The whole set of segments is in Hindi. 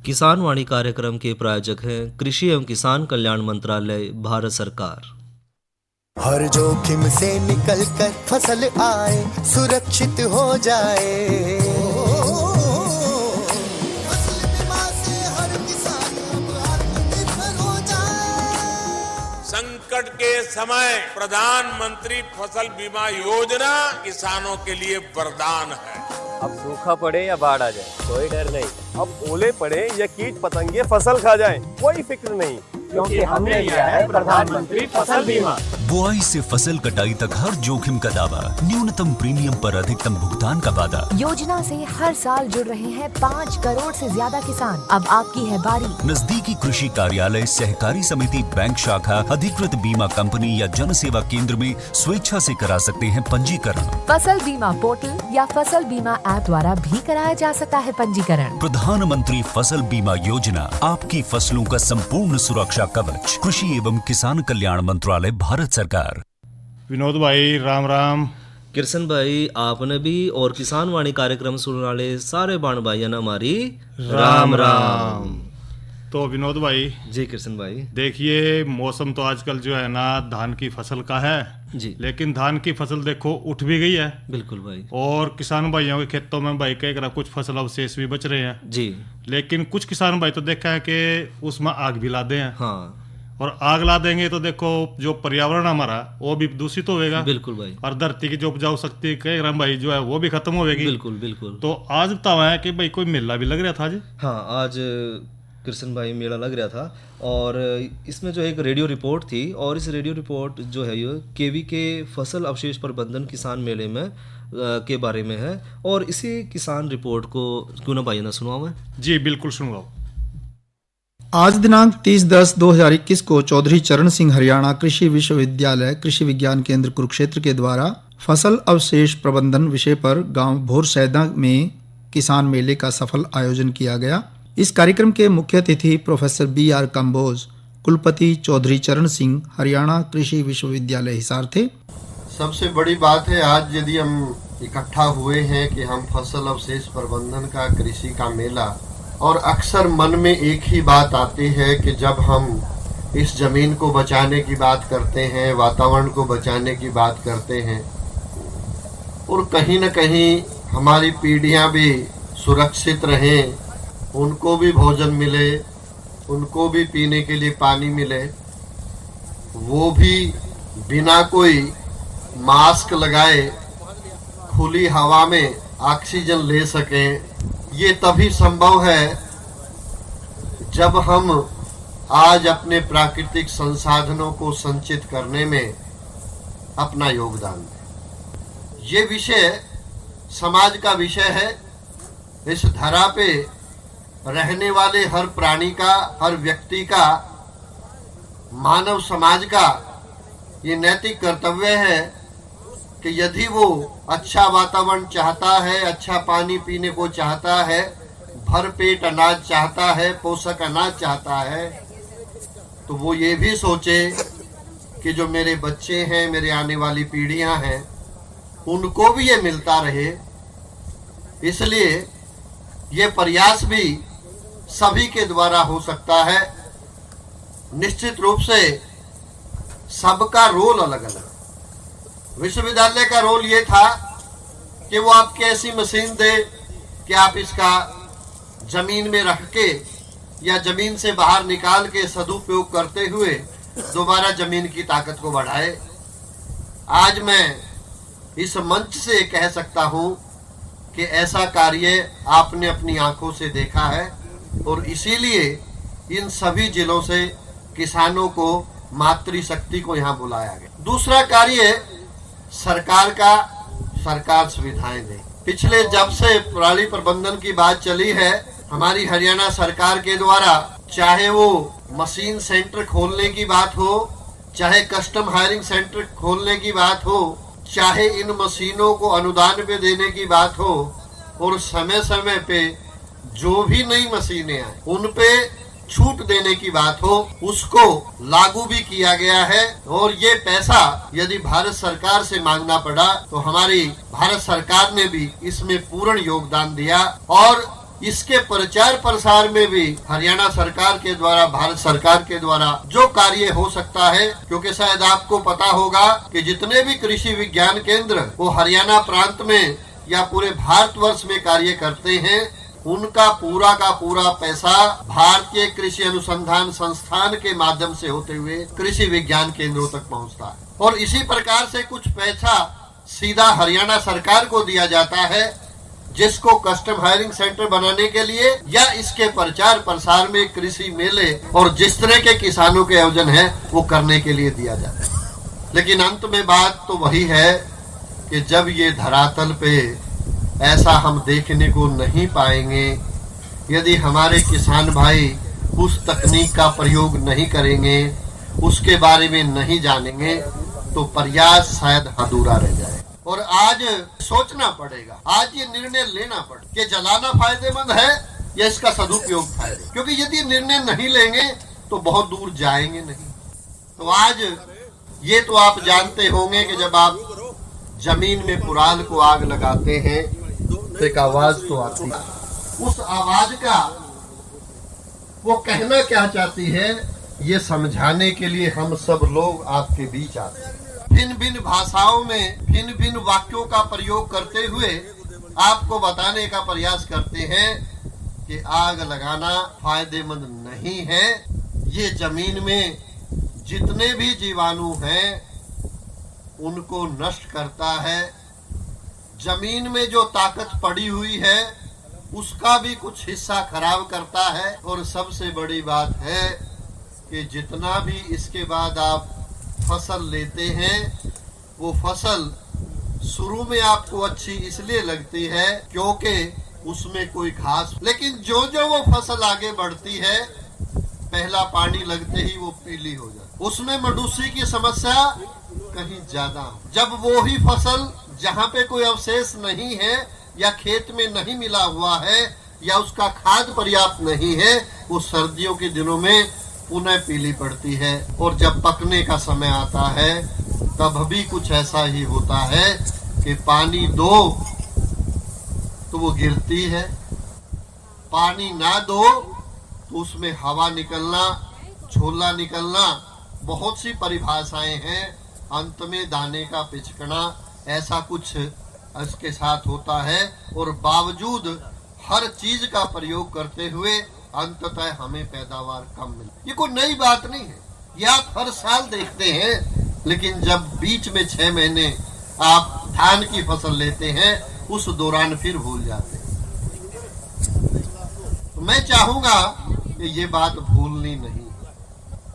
किसान वाणी कार्यक्रम के प्रायोजक हैं कृषि एवं किसान कल्याण मंत्रालय, भारत सरकार। हर जोखिम से निकल कर फसल आए, सुरक्षित हो जाए। फसल बीमा से हर किसान अब आत्मनिर्भर हो जाए। संकट के समय प्रधानमंत्री फसल बीमा योजना किसानों के लिए वरदान है। अब सूखा पड़े या बाढ़ आ जाए कोई डर नहीं, अब ओले पड़े या कीट पतंगे फसल खा जाए कोई फिक्र नहीं, क्योंकि हमने लिया है प्रधानमंत्री फसल बीमा। बुआई से फसल कटाई तक हर जोखिम का दावा, न्यूनतम प्रीमियम पर अधिकतम भुगतान का वादा। योजना से हर साल जुड़ रहे हैं 5 करोड़ से ज्यादा किसान। अब आपकी है बारी। नजदीकी कृषि कार्यालय, सहकारी समिति, बैंक शाखा, अधिकृत बीमा कंपनी या जन सेवा केंद्र में स्वेच्छा से करा सकते हैं पंजीकरण। फसल बीमा पोर्टल या फसल बीमा ऐप द्वारा भी कराया जा सकता है पंजीकरण। प्रधानमंत्री फसल बीमा योजना, आपकी फसलों का संपूर्ण सुरक्षा कवच। कृषि एवं किसान कल्याण मंत्रालय, भारत सरकार। विनोद भाई राम राम। किरसन भाई, आपने भी और किसान वाणी कार्यक्रम सुनने वाले सारे बाण भाइयों ने हमारी राम राम। तो विनोद भाई जी किरसन भाई, देखिए मौसम तो आजकल जो है ना धान की फसल का है जी, लेकिन धान की फसल देखो उठ भी गई है। बिल्कुल भाई। और किसान भाइयों के खेतों में भाई कई तरह कुछ फसल अवशेष भी बच रहे हैं जी, लेकिन कुछ किसान भाई तो देखा है कि उसमें आग भी ला दे हैं। हाँ, और आग ला देंगे तो देखो जो पर्यावरण हमारा वो भी दूषित होएगा। बिल्कुल भाई। और धरती की जो उपजाऊ शक्ति कई ग्राम भाई जो है वो भी खत्म होगी। बिल्कुल बिल्कुल। तो आज बताओ है कि भाई कोई मेला भी लग रहा था आज। हाँ, आज कृष्ण भाई मेला लग रहा था और इसमें जो एक रेडियो रिपोर्ट थी, और इस रेडियो रिपोर्ट जो है ये केवी के फसल अवशेष प्रबंधन किसान मेले में के बारे में है। और इसी किसान रिपोर्ट को क्यों ना भाई ना सुनाओ। जी बिल्कुल सुनवाओ। आज दिनांक 30/10/2021 को चौधरी चरण सिंह हरियाणा कृषि विश्वविद्यालय कृषि विज्ञान केंद्र कुरुक्षेत्र के द्वारा फसल अवशेष प्रबंधन विषय पर गांव भोरसैदा में किसान मेले का सफल आयोजन किया गया। इस कार्यक्रम के मुख्य अतिथि प्रोफेसर BR कंबोज, कुलपति चौधरी चरण सिंह, हरियाणा कृषि विश्वविद्यालय हिसार थे। सबसे बड़ी बात है आज यदि हम इकट्ठा हुए हैं कि हम फसल अवशेष प्रबंधन का कृषि का मेला, और अक्सर मन में एक ही बात आती है कि जब हम इस जमीन को बचाने की बात करते हैं, वातावरण को बचाने की बात करते हैं, और कहीं न कहीं हमारी पीढ़ियां भी सुरक्षित रहें, उनको भी भोजन मिले, उनको भी पीने के लिए पानी मिले, वो भी बिना कोई मास्क लगाए खुली हवा में ऑक्सीजन ले सकें, ये तभी संभव है जब हम आज अपने प्राकृतिक संसाधनों को संचित करने में अपना योगदान दें। ये विषय समाज का विषय है। इस धरा पे रहने वाले हर प्राणी का, हर व्यक्ति का, मानव समाज का ये नैतिक कर्तव्य है कि यदि वो अच्छा वातावरण चाहता है, अच्छा पानी पीने को चाहता है, भरपेट अनाज चाहता है, पोषक अनाज चाहता है, तो वो ये भी सोचे कि जो मेरे बच्चे हैं, मेरे आने वाली पीढ़ियां हैं, उनको भी ये मिलता रहे। इसलिए ये प्रयास भी सभी के द्वारा हो सकता है। निश्चित रूप से सबका रोल अलग अलग। विश्वविद्यालय का रोल ये था कि वो आपके ऐसी मशीन दे कि आप इसका जमीन में रख के या जमीन से बाहर निकाल के सदुपयोग करते हुए दोबारा जमीन की ताकत को बढ़ाए। आज मैं इस मंच से कह सकता हूं कि ऐसा कार्य आपने अपनी आंखों से देखा है, और इसीलिए इन सभी जिलों से किसानों को, मातृशक्ति को यहाँ बुलाया गया। दूसरा कार्य सरकार का, सरकार सुविधाएं दे। पिछले जब से पराली प्रबंधन की बात चली है, हमारी हरियाणा सरकार के द्वारा चाहे वो मशीन सेंटर खोलने की बात हो, चाहे कस्टम हायरिंग सेंटर खोलने की बात हो, चाहे इन मशीनों को अनुदान पे देने की बात हो, और समय समय पे जो भी नई मशीनें आए उन पे छूट देने की बात हो, उसको लागू भी किया गया है। और ये पैसा यदि भारत सरकार से मांगना पड़ा तो हमारी भारत सरकार ने भी इसमें पूर्ण योगदान दिया। और इसके प्रचार प्रसार में भी हरियाणा सरकार के द्वारा, भारत सरकार के द्वारा जो कार्य हो सकता है, क्योंकि शायद आपको पता होगा कि जितने भी कृषि विज्ञान केंद्र वो हरियाणा प्रांत में या पूरे भारतवर्ष में कार्य करते हैं, उनका पूरा का पूरा पैसा भारतीय कृषि अनुसंधान संस्थान के माध्यम से होते हुए कृषि विज्ञान केंद्रों तक पहुंचता है। और इसी प्रकार से कुछ पैसा सीधा हरियाणा सरकार को दिया जाता है, जिसको कस्टम हायरिंग सेंटर बनाने के लिए या इसके प्रचार प्रसार में कृषि मेले और जिस तरह के किसानों के आयोजन है वो करने के लिए दिया जाता है। लेकिन अंत में बात तो वही है कि जब ये धरातल पे ऐसा हम देखने को नहीं पाएंगे, यदि हमारे किसान भाई उस तकनीक का प्रयोग नहीं करेंगे, उसके बारे में नहीं जानेंगे, तो प्रयास शायद अधूरा रह जाए। और आज सोचना पड़ेगा, आज ये निर्णय लेना पड़ेगा कि जलाना फायदेमंद है या इसका सदुपयोग फायदे, क्योंकि यदि निर्णय नहीं लेंगे तो बहुत दूर जाएंगे नहीं। तो आज ये तो आप जानते होंगे कि जब आप जमीन में पुराल को आग लगाते हैं तो एक आवाज तो आती है, उस आवाज का वो कहना क्या चाहती है, ये समझाने के लिए हम सब लोग आपके बीच आते हैं। भिन्न भिन्न भाषाओं में भिन्न भिन्न वाक्यों का प्रयोग करते हुए आपको बताने का प्रयास करते हैं कि आग लगाना फायदेमंद नहीं है। ये जमीन में जितने भी जीवाणु हैं उनको नष्ट करता है। जमीन में जो ताकत पड़ी हुई है उसका भी कुछ हिस्सा खराब करता है। और सबसे बड़ी बात है कि जितना भी इसके बाद आप फसल लेते हैं, वो फसल शुरू में आपको अच्छी इसलिए लगती है क्योंकि उसमें कोई घास, लेकिन जो जो वो फसल आगे बढ़ती है, पहला पानी लगते ही वो पीली हो जाती, उसमें मडूसी की समस्या कहीं ज्यादा। जब वो ही फसल जहाँ पे कोई अवशेष नहीं है या खेत में नहीं मिला हुआ है या उसका खाद पर्याप्त नहीं है, वो सर्दियों के दिनों में पुनः पीली पड़ती है। और जब पकने का समय आता है तब भी कुछ ऐसा ही होता है कि पानी दो तो वो गिरती है, पानी ना दो तो उसमें हवा निकलना, झोला निकलना, बहुत सी परिभाषाएं हैं। अंत में दाने का पिचकना, ऐसा कुछ इसके साथ होता है। और बावजूद हर चीज का प्रयोग करते हुए अंततः हमें पैदावार कम मिलती। ये कोई नई बात नहीं है, ये आप हर साल देखते हैं। लेकिन जब बीच में 6 महीने आप धान की फसल लेते हैं, उस दौरान फिर भूल जाते हैं। तो मैं चाहूंगा कि ये बात भूलनी नहीं।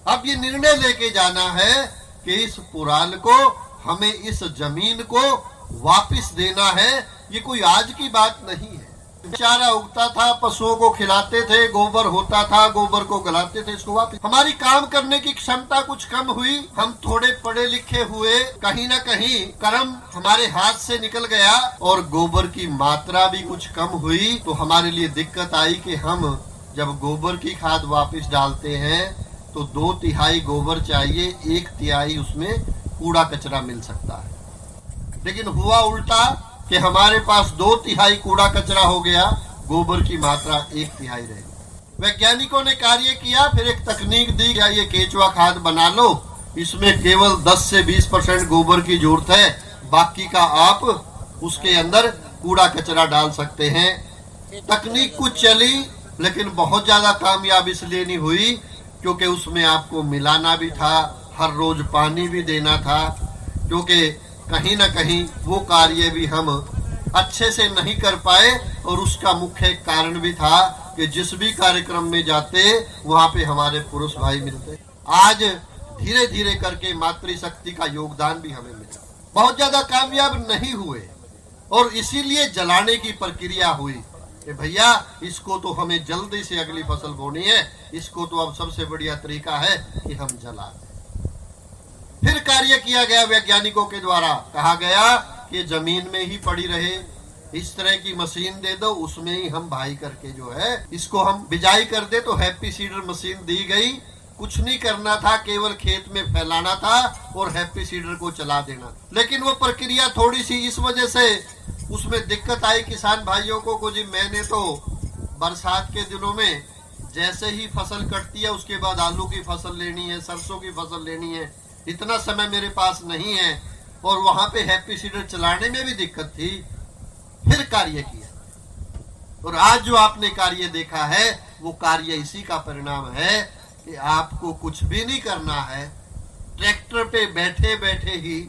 अब ये निर्णय लेके जाना है कि इस पुराल को, हमें इस जमीन को वापस देना है। ये कोई आज की बात नहीं है। चारा उगता था, पशुओं को खिलाते थे, गोबर होता था, गोबर को गलाते थे, इसको वापस। हमारी काम करने की क्षमता कुछ कम हुई, हम थोड़े पढ़े लिखे हुए, कहीं ना कहीं कर्म हमारे हाथ से निकल गया और गोबर की मात्रा भी कुछ कम हुई। तो हमारे लिए दिक्कत आई कि हम जब गोबर की खाद वापस डालते हैं तो 2/3 गोबर चाहिए, 1/3 उसमें कूड़ा कचरा मिल सकता है। लेकिन हुआ उल्टा कि हमारे पास 2/3 कूड़ा कचरा हो गया, गोबर की मात्रा 1/3 रह गई। वैज्ञानिकों ने कार्य किया, फिर एक तकनीक दी, या ये केचुआ खाद बना लो, इसमें केवल 10 से 20% गोबर की जरूरत है, बाकी का आप उसके अंदर कूड़ा कचरा डाल सकते हैं। तकनीक कुछ चली, लेकिन बहुत ज्यादा कामयाब इसलिए नहीं हुई क्योंकि उसमें आपको मिलाना भी था, हर रोज पानी भी देना था, क्योंकि कहीं ना कहीं वो कार्य भी हम अच्छे से नहीं कर पाए। और उसका मुख्य कारण भी था कि जिस भी कार्यक्रम में जाते वहाँ पे हमारे पुरुष भाई मिलते। आज धीरे धीरे करके मातृशक्ति का योगदान भी हमें मिला, बहुत ज्यादा कामयाब नहीं हुए और इसीलिए जलाने की प्रक्रिया हुई कि भैया इसको तो हमें जल्दी से अगली फसल बोनी है, इसको तो अब सबसे बढ़िया तरीका है कि हम जला दें। फिर कार्य किया गया वैज्ञानिकों के द्वारा, कहा गया कि जमीन में ही पड़ी रहे, इस तरह की मशीन दे दो, उसमें ही हम भाई करके जो है इसको हम बिजाई कर दे। तो हैप्पी सीडर मशीन दी गई, कुछ नहीं करना था, केवल खेत में फैलाना था और हैप्पी सीडर को चला देना। लेकिन वो प्रक्रिया थोड़ी सी इस वजह से उसमें दिक्कत आई किसान भाइयों को जी मैंने तो बरसात के दिनों में जैसे ही फसल कटती है उसके बाद आलू की फसल लेनी है, सरसों की फसल लेनी है, इतना समय मेरे पास नहीं है और वहां पे हैप्पी सीडर चलाने में भी दिक्कत थी, फिर कार्य किया। और आज जो आपने कार्य देखा है वो कार्य इसी का परिणाम है कि आपको कुछ भी नहीं करना है, ट्रैक्टर पे बैठे बैठे ही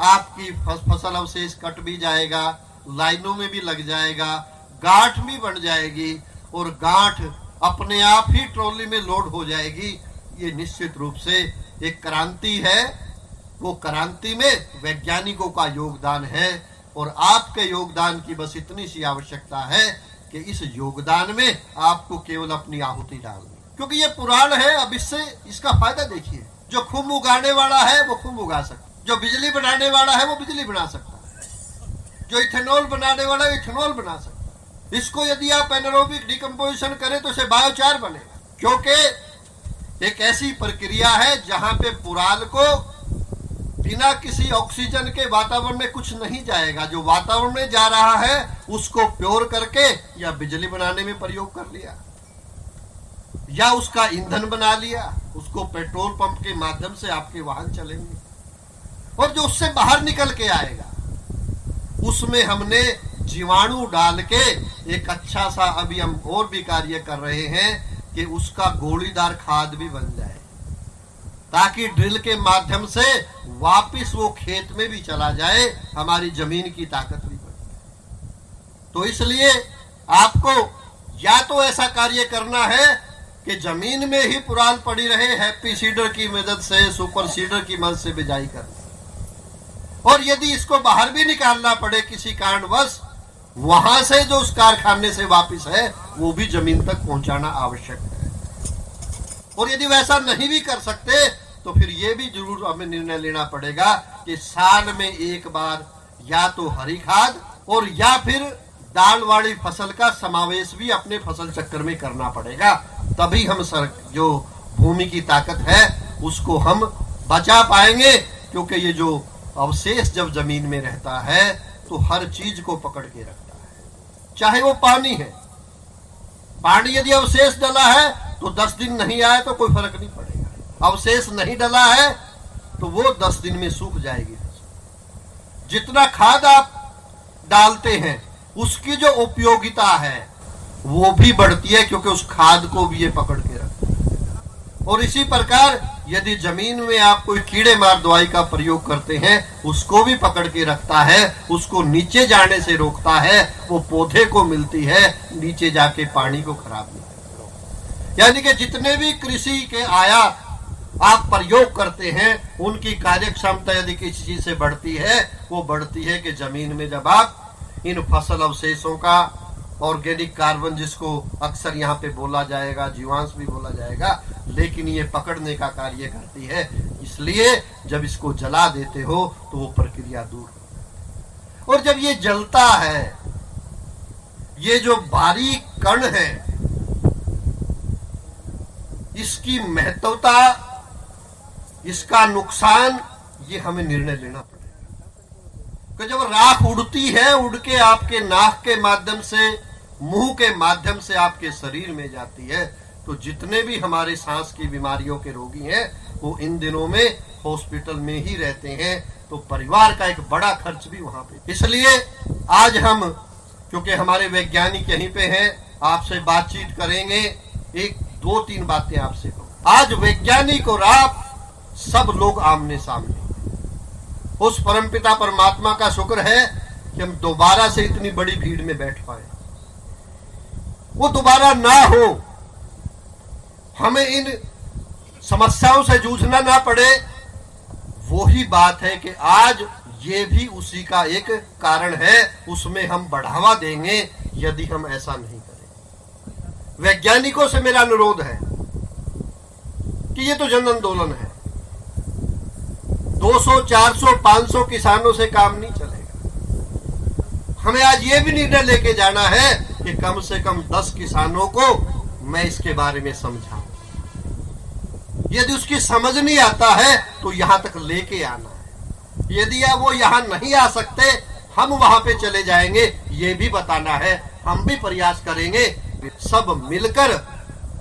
आपकी फसल अवशेष कट भी जाएगा, लाइनों में भी लग जाएगा, गांठ भी बन जाएगी और गांठ अपने आप ही ट्रॉली में लोड हो जाएगी। ये निश्चित रूप से एक क्रांति है। वो क्रांति में वैज्ञानिकों का योगदान है और आपके योगदान की बस इतनी सी आवश्यकता है कि इस योगदान में आपको केवल अपनी आहुति डालनी, क्योंकि ये पुराण है। अब इससे इसका फायदा देखिए, जो खूब उगाने वाला है वो खूब उगा सकता है, जो बिजली बनाने वाला है वो बिजली बना सकता है, जो इथेनॉल बनाने वाला है इथेनॉल बना सकता है। इसको यदि आप एनारोबिक डिकम्पोजिशन करें तो इसे बायोचार बनेगा, क्योंकि एक ऐसी प्रक्रिया है जहां पे पुराल को बिना किसी ऑक्सीजन के वातावरण में कुछ नहीं जाएगा, जो वातावरण में जा रहा है उसको प्योर करके या बिजली बनाने में प्रयोग कर लिया या उसका ईंधन बना लिया, उसको पेट्रोल पंप के माध्यम से आपके वाहन चलेंगे। और जो उससे बाहर निकल के आएगा उसमें हमने जीवाणु डाल के एक अच्छा सा, अभी हम और भी कार्य कर रहे हैं कि उसका गोलीदार खाद भी बन जाए, ताकि ड्रिल के माध्यम से वापिस वो खेत में भी चला जाए, हमारी जमीन की ताकत भी बढ़े। तो इसलिए आपको या तो ऐसा कार्य करना है कि जमीन में ही पुराल पड़ी रहे, हैप्पी सीडर की मदद से, सुपर सीडर की मदद से बिजाई करना, और यदि इसको बाहर भी निकालना पड़े किसी कारणवश, वहां से जो उस कारखाने से वापिस है वो भी जमीन तक पहुंचाना आवश्यक है। और यदि वैसा नहीं भी कर सकते तो फिर ये भी जरूर हमें निर्णय लेना पड़ेगा कि साल में एक बार या तो हरी खाद और या फिर दाल वाली फसल का समावेश भी अपने फसल चक्र में करना पड़ेगा, तभी हम जो भूमि की ताकत है उसको हम बचा पाएंगे। क्योंकि ये जो अवशेष जब जमीन में रहता है तो हर चीज को पकड़ के रखता है, चाहे वो पानी है। पानी यदि अवशेष डला है तो 10 दिन नहीं आए तो कोई फर्क नहीं पड़ेगा, अवशेष नहीं डला है तो वो 10 दिन में सूख जाएगी। जितना खाद आप डालते हैं उसकी जो उपयोगिता है वो भी बढ़ती है, क्योंकि उस खाद को भी ये पकड़ के रखता है। और इसी प्रकार यदि जमीन में आप कोई कीड़े मार दवाई का प्रयोग करते हैं उसको भी पकड़ के रखता है, उसको नीचे जाने से रोकता है, वो पौधे को मिलती है, नीचे जाके पानी को खराब नहीं करता। यानी कि जितने भी कृषि के आयात आप प्रयोग करते हैं उनकी कार्यक्षमता यदि किसी चीज से बढ़ती है, वो बढ़ती है कि जमीन में जब आप इन फसल अवशेषों का ऑर्गेनिक कार्बन, जिसको अक्सर यहाँ पे बोला जाएगा, जीवांश भी बोला जाएगा, लेकिन ये पकड़ने का कार्य करती है। इसलिए जब इसको जला देते हो तो वो प्रक्रिया दूर हो। और जब ये जलता है, ये जो बारीक कण है, इसकी महत्वता, इसका नुकसान, ये हमें निर्णय लेना पड़ेगा। कि जब राख उड़ती है, उड़ के आपके नाक के माध्यम से, मुंह के माध्यम से आपके शरीर में जाती है, तो जितने भी हमारे सांस की बीमारियों के रोगी हैं वो इन दिनों में हॉस्पिटल में ही रहते हैं, तो परिवार का एक बड़ा खर्च भी वहां पे। इसलिए आज हम, क्योंकि हमारे वैज्ञानिक यहीं पे हैं, आपसे बातचीत करेंगे। एक 2-3 बातें आपसे कहूं। आज वैज्ञानिक और आप सब लोग आमने सामने, उस परमपिता परमात्मा का शुक्र है कि हम दोबारा से इतनी बड़ी भीड़ में बैठ पाए। वो दोबारा ना हो, हमें इन समस्याओं से जूझना ना पड़े, वो ही बात है कि आज ये भी उसी का एक कारण है, उसमें हम बढ़ावा देंगे यदि हम ऐसा नहीं करें। वैज्ञानिकों से मेरा अनुरोध है कि ये तो जन आंदोलन है, 200, 400, 500 किसानों से काम नहीं चलेगा। हमें आज ये भी निर्णय लेके जाना है कि कम से कम 10 किसानों को मैं इसके बारे में समझाऊं। यदि उसकी समझ नहीं आता है तो यहां तक लेके आना है। यदि वो यहां नहीं आ सकते, हम वहां पे चले जाएंगे, ये भी बताना है। हम भी प्रयास करेंगे सब मिलकर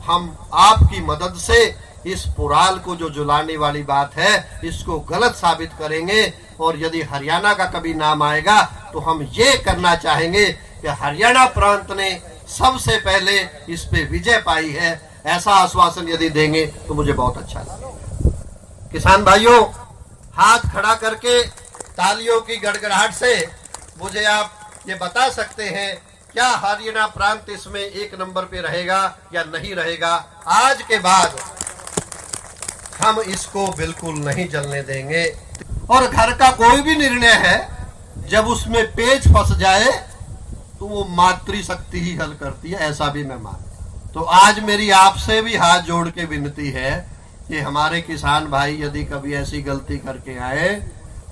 हम आपकी मदद से इस पुराल को जो जुलाने वाली बात है इसको गलत साबित करेंगे। और यदि हरियाणा का कभी नाम आएगा तो हम ये करना चाहेंगे कि हरियाणा प्रांत ने सबसे पहले इस पे विजय पाई है। ऐसा आश्वासन यदि देंगे तो मुझे बहुत अच्छा लगेगा। किसान भाइयों, हाथ खड़ा करके तालियों की गड़गड़ाहट से मुझे आप ये बता सकते हैं क्या हरियाणा प्रांत इसमें 1 नंबर पे रहेगा या नहीं रहेगा। आज के बाद हम इसको बिल्कुल नहीं जलने देंगे। और घर का कोई भी निर्णय है जब उसमें पेच फंस जाए तो वो मातृशक्ति ही हल करती है, ऐसा भी मैं मानता हूं। तो आज मेरी आपसे भी हाथ जोड़ के विनती है कि हमारे किसान भाई यदि कभी ऐसी गलती करके आए,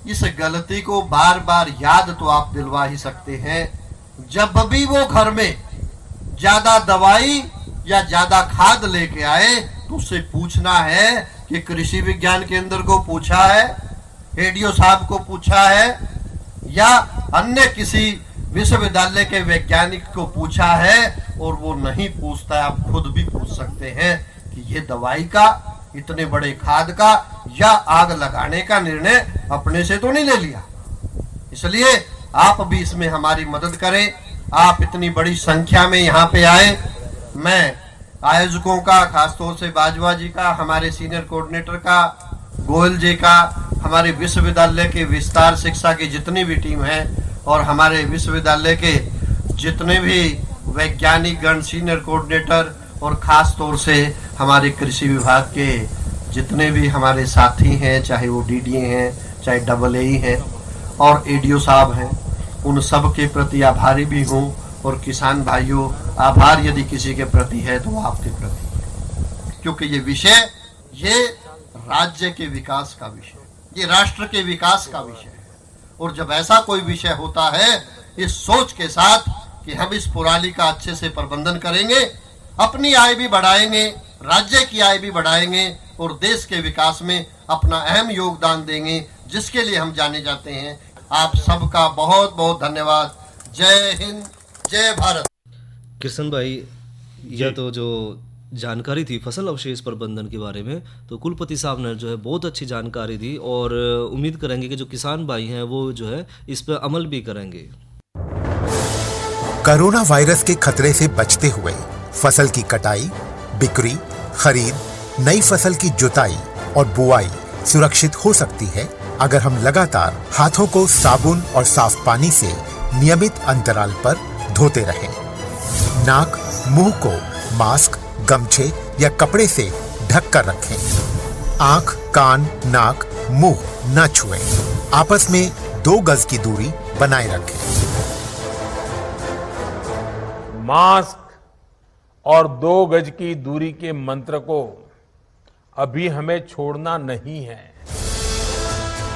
इस गलती को बार बार याद तो आप दिलवा ही सकते हैं। जब भी वो घर में ज्यादा दवाई या ज्यादा खाद लेके आए तो उससे पूछना है कि कृषि विज्ञान केंद्र को पूछा है, एडीओ साहब को पूछा है या अन्य किसी विश्वविद्यालय के वैज्ञानिक को पूछा है। और वो नहीं पूछता है, आप खुद भी पूछ सकते हैं कि ये दवाई का, इतने बड़े खाद का या आग लगाने का निर्णय अपने से तो नहीं ले लिया। इसलिए आप भी इसमें हमारी मदद करें। आप इतनी बड़ी संख्या में यहाँ पे आए, मैं आयोजकों का, खासतौर से बाजवा जी का, हमारे सीनियर कोऑर्डिनेटर का, गोयल जी का, हमारे विश्वविद्यालय के विस्तार शिक्षा की जितनी भी टीम है और हमारे विश्वविद्यालय के जितने भी वैज्ञानिक गण, सीनियर कोऑर्डिनेटर और खास तौर से हमारे कृषि विभाग के जितने भी हमारे साथी हैं, चाहे वो डीडीए हैं, चाहे AA हैं और एडीओ साहब हैं, उन सब के प्रति आभारी भी हूँ। और किसान भाइयों, आभार यदि किसी के प्रति है तो आपके प्रति है, क्योंकि ये विषय, ये राज्य के विकास का विषय, ये राष्ट्र के विकास का विषय है। और जब ऐसा कोई विषय होता है इस सोच के साथ कि हम इस पुराली का अच्छे से प्रबंधन करेंगे, अपनी आय भी बढ़ाएंगे, राज्य की आय भी बढ़ाएंगे और देश के विकास में अपना अहम योगदान देंगे, जिसके लिए हम जाने जाते हैं। आप सबका बहुत बहुत धन्यवाद। जय हिंद, जय भारत। किशन भाई, यह तो जो जानकारी थी फसल अवशेष प्रबंधन के बारे में, तो कुलपति साहब ने जो है बहुत अच्छी जानकारी दी और उम्मीद करेंगे कि जो किसान भाई हैं वो जो है इस पर अमल भी करेंगे। कोरोना वायरस के खतरे से बचते हुए फसल की कटाई, बिक्री, खरीद, नई फसल की जुताई और बुआई सुरक्षित हो सकती है अगर हम लगातार हाथों को साबुन और साफ पानी से नियमित अंतराल पर धोते रहें। नाक, मुंह को मास्क, गमछे या कपड़े से ढक कर रखें। आंख, कान, नाक, मुंह न छुएं। आपस में 2 गज की दूरी बनाए रखें। मास्क और 2 गज की दूरी के मंत्र को अभी हमें छोड़ना नहीं है।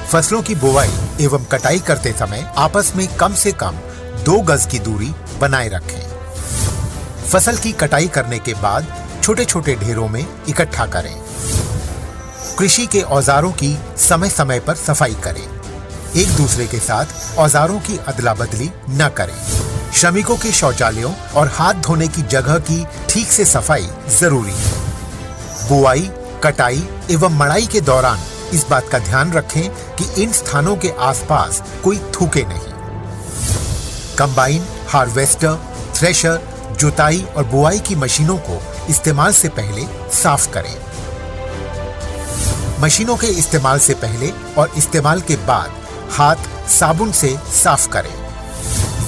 फसलों की बुवाई एवं कटाई करते समय आपस में कम से कम 2 गज की दूरी बनाए रखें। फसल की कटाई करने के बाद छोटे छोटे ढेरों में इकट्ठा करें। कृषि के औजारों की समय समय पर सफाई करें। एक दूसरे के साथ औजारों की अदला बदली न करें। श्रमिकों के शौचालयों और हाथ धोने की जगह की ठीक से सफाई जरूरी है। बुआई, कटाई एवं मड़ाई के दौरान इस बात का ध्यान रखें कि इन स्थानों के आसपास कोई थूके नहीं। कंबाइन, हार्वेस्टर, थ्रेशर, जुताई और बुआई की मशीनों को इस्तेमाल से पहले साफ करें। मशीनों के इस्तेमाल से पहले और इस्तेमाल के बाद हाथ साबुन से साफ करें।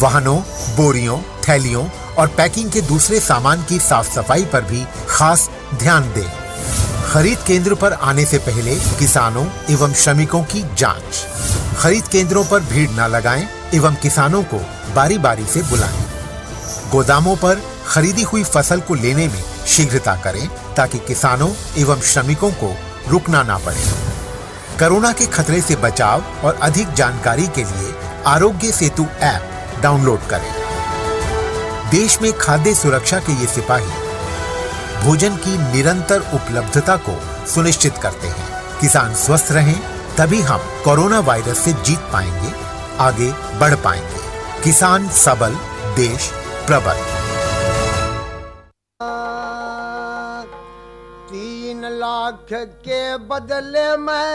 वाहनों, बोरियों, थैलियों और पैकिंग के दूसरे सामान की साफ सफाई पर भी खास ध्यान दें। खरीद केंद्र पर आने से पहले किसानों एवं श्रमिकों की जांच। खरीद केंद्रों पर भीड़ न लगाएं एवं किसानों को बारी बारी से बुलाएं। गोदामों पर खरीदी हुई फसल को लेने में शीघ्रता करें ताकि किसानों एवं श्रमिकों को रुकना ना पड़े। कोरोना के खतरे से बचाव और अधिक जानकारी के लिए आरोग्य सेतु ऐप डाउनलोड करें। देश में खाद्य सुरक्षा के ये सिपाही भोजन की निरंतर उपलब्धता को सुनिश्चित करते हैं। किसान स्वस्थ रहें, तभी हम कोरोना वायरस से जीत पाएंगे, आगे बढ़ पाएंगे। किसान सबल, देश प्रबल। 3 लाख के बदले में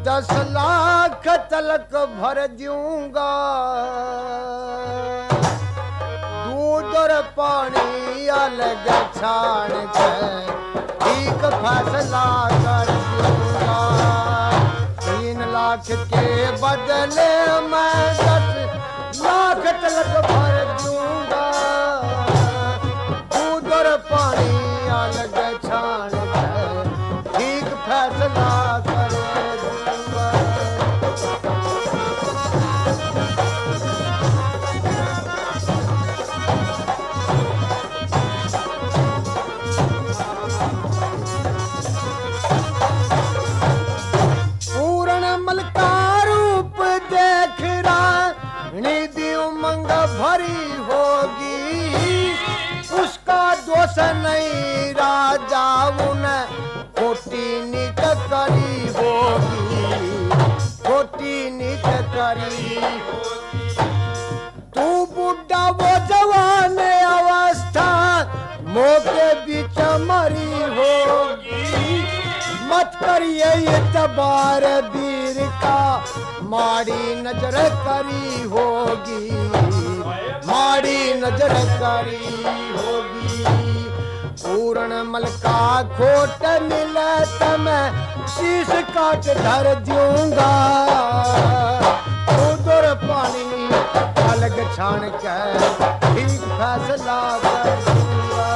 10 लाख तलक भर दूंगा, दूध और पानी अलग छान के ठीक फैसला कर दूंगा। 3 लाख के बदले मैं 10 लाख तलक भर दूंगा, दूध और पानी अलग छान के ठीक फैसला कर दूंगा। पूर्ण मल का रूप देख निधि उमंग भरी होगी, उसका दोष नहीं राजा उन्हें खोटी नीत करी होगी, खोटी नीत करी। तू बुढ़ा वो जवान अवस्था मौके बीच मरी होगी, मत करिए ये तबार वीर का माड़ी नजर करी होगी, माड़ी नजर करी होगी। पूर्ण मल का खोट मिले तो मैं शीश काट धर दूंगा, दूध और पानी अलग छान के ठीक फैसला कर दूंगा।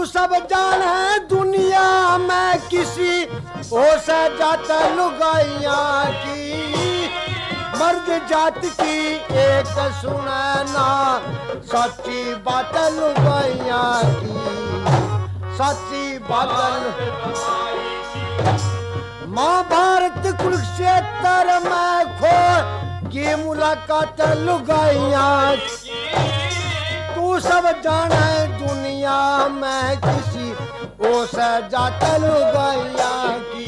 सब जान है दुनिया में किसी हो से जाता लुगाइया की, मर्द जात की एक सुनना सच्ची बात लुगाइया की, सच्ची बात। महाभारत कुरुक्षेत्र में खो की मुलाकात लुगाइया, तू सब जाना है दुनिया में किसी ओ से जात लुगाइया की,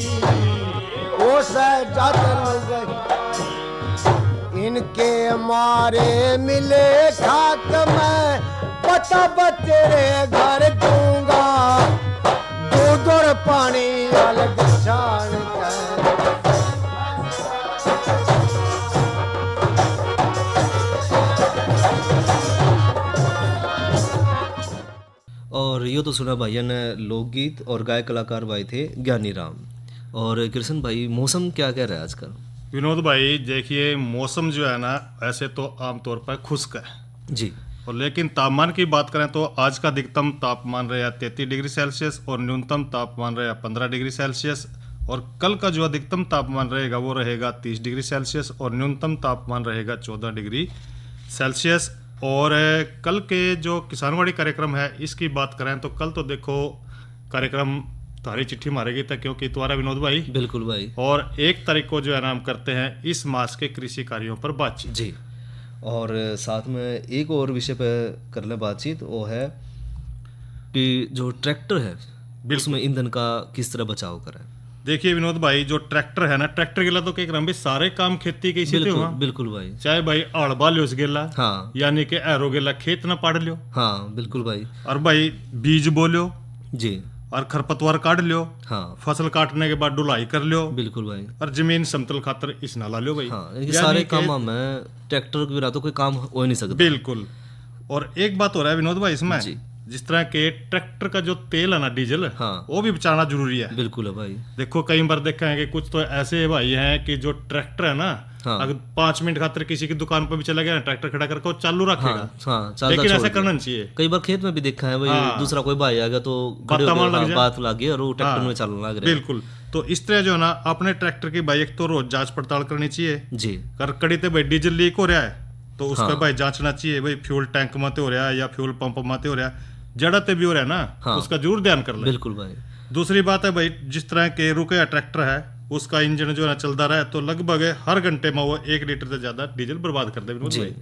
ओ से जात लुगाइया। इनके मारे मिले खाक में पता तेरे घर दूंगा, दूध और पानी अलग छान कर। और ये तो सुना भाइयों ने लोकगीत और गायक कलाकार भाई थे ज्ञानी राम। और कृष्ण भाई मौसम क्या कह रहा है आजकल? विनोद भाई देखिए मौसम जो है ना ऐसे तो आमतौर पर खुश्क है जी, और लेकिन तापमान की बात करें तो आज का अधिकतम तापमान रहा 33 डिग्री सेल्सियस और न्यूनतम तापमान रहा 15 डिग्री सेल्सियस, और कल का जो अधिकतम तापमान रहेगा वो रहेगा 30 डिग्री सेल्सियस और न्यूनतम तापमान रहेगा 14 डिग्री सेल्सियस। और कल के जो किसानवाड़ी कार्यक्रम है इसकी बात करें तो कल तो देखो कार्यक्रम तुम्हारी चिट्ठी मारेगी था क्योंकि इतवार है विनोद भाई। बिल्कुल भाई। और 1 तारीख को जो है ना हम करते हैं इस मास के कृषि कार्यों पर बातचीत जी, और साथ में एक और विषय पर कर ले बातचीत, वो है कि जो ट्रैक्टर है उसमें ईंधन का किस तरह बचाव करें। देखिए विनोद भाई जो ट्रैक्टर है ना, ट्रैक्टर गेला तो कह रहा सारे काम खेती के इसी बिल्कुल, बिल्कुल भाई। चाहे भाई हड़ बाल्यो गेला, हाँ, यानी कि एरो गेला खेत ना पाड़ लियो, हाँ बिल्कुल भाई। और भाई बीज बोलियो जी, और खरपतवार काट लियो, हाँ, फसल काटने के बाद ढुलाई कर लियो, बिल्कुल भाई। और जमीन समतल खातर इस नाला लियो भाई। हाँ, ये सारे काम में ट्रैक्टर के बिना तो कोई काम हो ही नहीं सकता। बिल्कुल। और एक बात हो रहा है विनोद भाई इसमें जी, जिस तरह के ट्रैक्टर का जो तेल है ना डीजल, हाँ, वो भी बचाना जरूरी है। बिल्कुल है भाई। देखो कई बार देखा है कि कुछ तो ऐसे भाई हैं कि जो ट्रैक्टर है ना, हाँ, अगर 5 मिनट खातिर किसी की दुकान पर भी चला गया ना, ट्रैक्टर खड़ा करके वो चालू रखेगा, हाँ, लेकिन ऐसा करना नहीं चाहिए। कई बार खेत में भी देखा है भाई, हाँ, दूसरा कोई भाई आ गया तो बात लग गई और वो ट्रैक्टर में चलने लग रहा है। बिल्कुल। तो इस तरह जो है ना अपने ट्रैक्टर की भाई एक तो रोज जांच पड़ताल करनी चाहिए जी। कर कड़ी तो भाई डीजल लीक हो रहा है तो उसका भाई जांचना चाहिए भाई, फ्यूल टैंक माते हो रहा है या फ्यूल पंप माते हो रहा है, जड़ते भी हो रहा है ना, हाँ, उसका जरूर ध्यान कर ले। बिल्कुल भाई। दूसरी बात है भाई जिस तरह के रुके ट्रैक्टर है उसका इंजन जो है चलता रहा तो लगभग हर घंटे में वो 1 लीटर से ज्यादा डीजल बर्बाद कर दे भाई।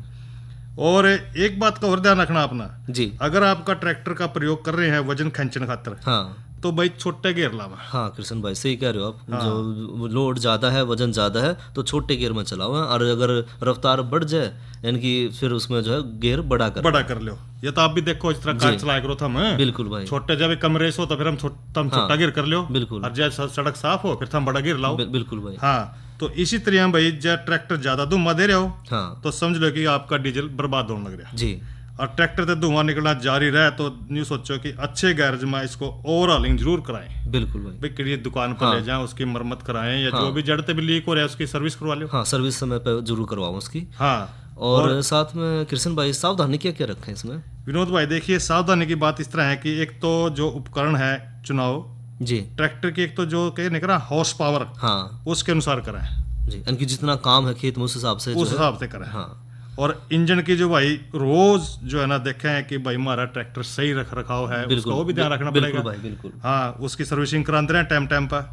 और एक बात का और ध्यान रखना अपना जी, अगर आपका ट्रैक्टर का प्रयोग कर रहे हैं वजन खींचने खातर, हाँ, तो भाई छोटे गियर लावा। हाँ कृष्ण भाई सही कह रहे हो आप। जो लोड ज़्यादा है, वजन ज़्यादा है, तो छोटे गियर में चलाओ। और अगर रफ्तार बढ़ जाए यानी कि फिर उसमें जो है गियर बड़ा कर लो। ये तो आप भी देखो इस तरह कार चलाया करो थम। बिल्कुल भाई। छोटे जब कम रेस हो तो फिर हम छोटा गियर कर लो। बिल्कुल। और जब सड़क साफ हो फिर हम बड़ा गियर लाओ। बिल्कुल भाई। हाँ तो इसी तरह भाई जब ट्रैक्टर ज्यादा धुआं दे रहे हो हाँ तो समझ लो कि आपका डीजल बर्बाद होने लग रहा जी। और ट्रैक्टर से धुआं निकलना जारी रहे तो न्यू सोचो कि अच्छे गैरेज में इसको ओवरऑलिंग जरूर कराएं। बिल्कुल भाई। भाई किसी दुकान पर ले जाएं, उसकी मरम्मत कराएं या जो भी जड़ते भी लीक हो रहा है उसकी सर्विस करवा लो। हाँ सर्विस समय पे जरूर करवाओ उसकी। हाँ और साथ में कृष्ण भाई सावधानी क्या क्या रखें इसमें? विनोद भाई देखिए सावधानी की बात इस तरह है कि एक तो जो उपकरण है चुनाव जी, ट्रैक्टर की एक तो जो कहने का हॉर्स पावर हाँ उसके अनुसार कराएं जी, यानी कि जितना काम है खेत में उस हिसाब से करें। हाँ। और इंजन की जो भाई रोज जो है ना देखें है कि भाई हमारा ट्रैक्टर सही रख रखाव है, उसका वो भी ध्यान रखना पड़ेगा भाई। बिल्कुल हाँ, उसकी सर्विसिंग कराते रहे टाइम पर।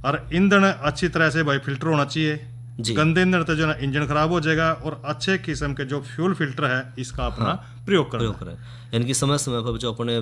और ईंधन अच्छी तरह से भाई फिल्टर होना चाहिए। गंदे ईंधन तो जो ना इंजन खराब हो जाएगा। और अच्छे किस्म के जो फ्यूल फिल्टर है इसका अपना प्रयोग करें। यानी कि समय समय पर जो अपने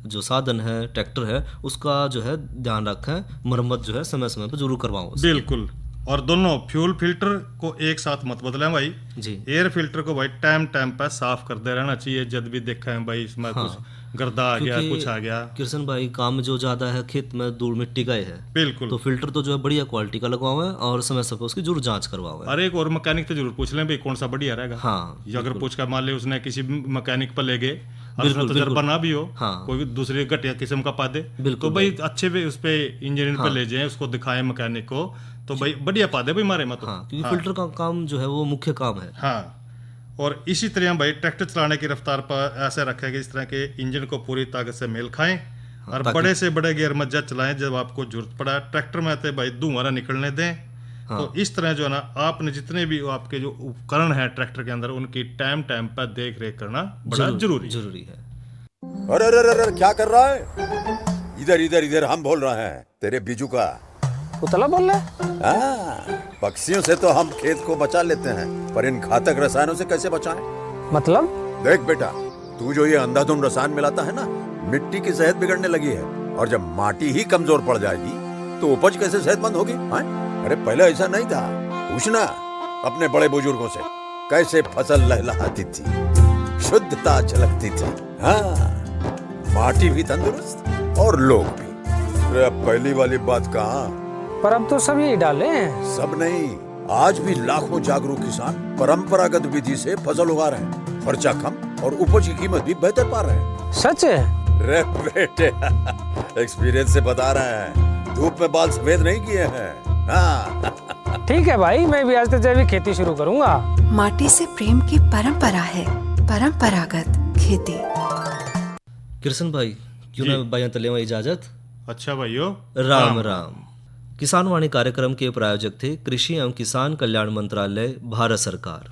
जो साधन है ट्रैक्टर है उसका जो है ध्यान रखें, मरम्मत जो है समय समय पर जरूर करवाओ। बिल्कुल। और दोनों फ्यूल फिल्टर को एक साथ मत बदलें भाई जी। एयर फिल्टर को भाई टाइम पर साफ करते रहना चाहिए। जब भी देखा है भाई इसमें कुछ गर्दा आ गया, कुछ आ गया। कृष्ण भाई काम जो ज्यादा है खेत में धूल मिट्टी का है। बिल्कुल। तो फिल्टर तो जो है बढ़िया क्वालिटी का लगवाओ है और समय समय उसकी जरूर जांच करवाओ है। अरे एक और मैकेनिक तो जरूर पूछ लें भाई कौन सा बढ़िया रहेगा। हाँ अगर पूछ कर मान ले उसने किसी मैकेनिक पर ले गए बिल्कुल, तजर्बा ना भी हो, हाँ। कोई दूसरी घटिया किस्म का पा दे तो भाई अच्छे भी उस पे इंजीनियर पे ले जाए, उसको दिखाएं मैकेनिक को तो भाई बढ़िया पा दे भाई मारे मत। हाँ, क्योंकि फिल्टर का काम जो है वो मुख्य काम है। हाँ। और इसी तरह भाई ट्रैक्टर चलाने की रफ्तार पर ऐसे रखें कि इस तरह के इंजन को पूरी ताकत से मेल खाएं और बड़े से बड़े गियर में जब चलाएं जब आपको जरूरत पड़ा। ट्रैक्टर में आते भाई धुआं ना निकलने दें। तो इस तरह जो है ना आपने जितने भी आपके जो उपकरण है ट्रैक्टर के अंदर उनकी टाइम पर देख रेख करना बड़ा जरूरी है। अरे अरे अरे क्या कर रहा है? इधर इधर इधर हम बोल रहे हैं तेरे बीजू का उतला बोल रहा है। पक्षियों से तो हम खेत को बचा लेते हैं पर इन घातक रसायनों से कैसे बचाएं? मतलब? देख बेटा तू जो ये अंधाधुंध रसायन मिलाता है ना मिट्टी की सेहत बिगड़ने लगी है और जब माटी ही कमजोर पड़ जाएगी तो उपज कैसे सेहतमंद होगी? अरे पहले ऐसा नहीं था। पूछना अपने बड़े बुजुर्गों से कैसे फसल लहलहाती थी, शुद्धता झलकती थी। हाँ माटी भी तंदुरुस्त और लोग भी। अरे अब पहली वाली बात कहाँ, पर अब तो सब यही डाले हैं। सब नहीं, आज भी लाखों जागरूक किसान परंपरागत विधि से फसल उगा रहे हैं। खर्चा कम और उपज की कीमत भी बेहतर पा रहे हैं। सच है? रे बेटे एक्सपीरियंस से बता रहे हैं, धूप में बाल सफेद नहीं किए हैं। हाँ। ठीक है भाई, मैं भी आज से जैविक खेती शुरू करूंगा। माटी से प्रेम की परंपरा है, परंपरागत खेती। कृष्ण भाई क्यों ना भाई तले इजाजत। अच्छा भाइयों राम राम। किसान वाणी कार्यक्रम के प्रायोजक थे कृषि एवं किसान कल्याण मंत्रालय, भारत सरकार।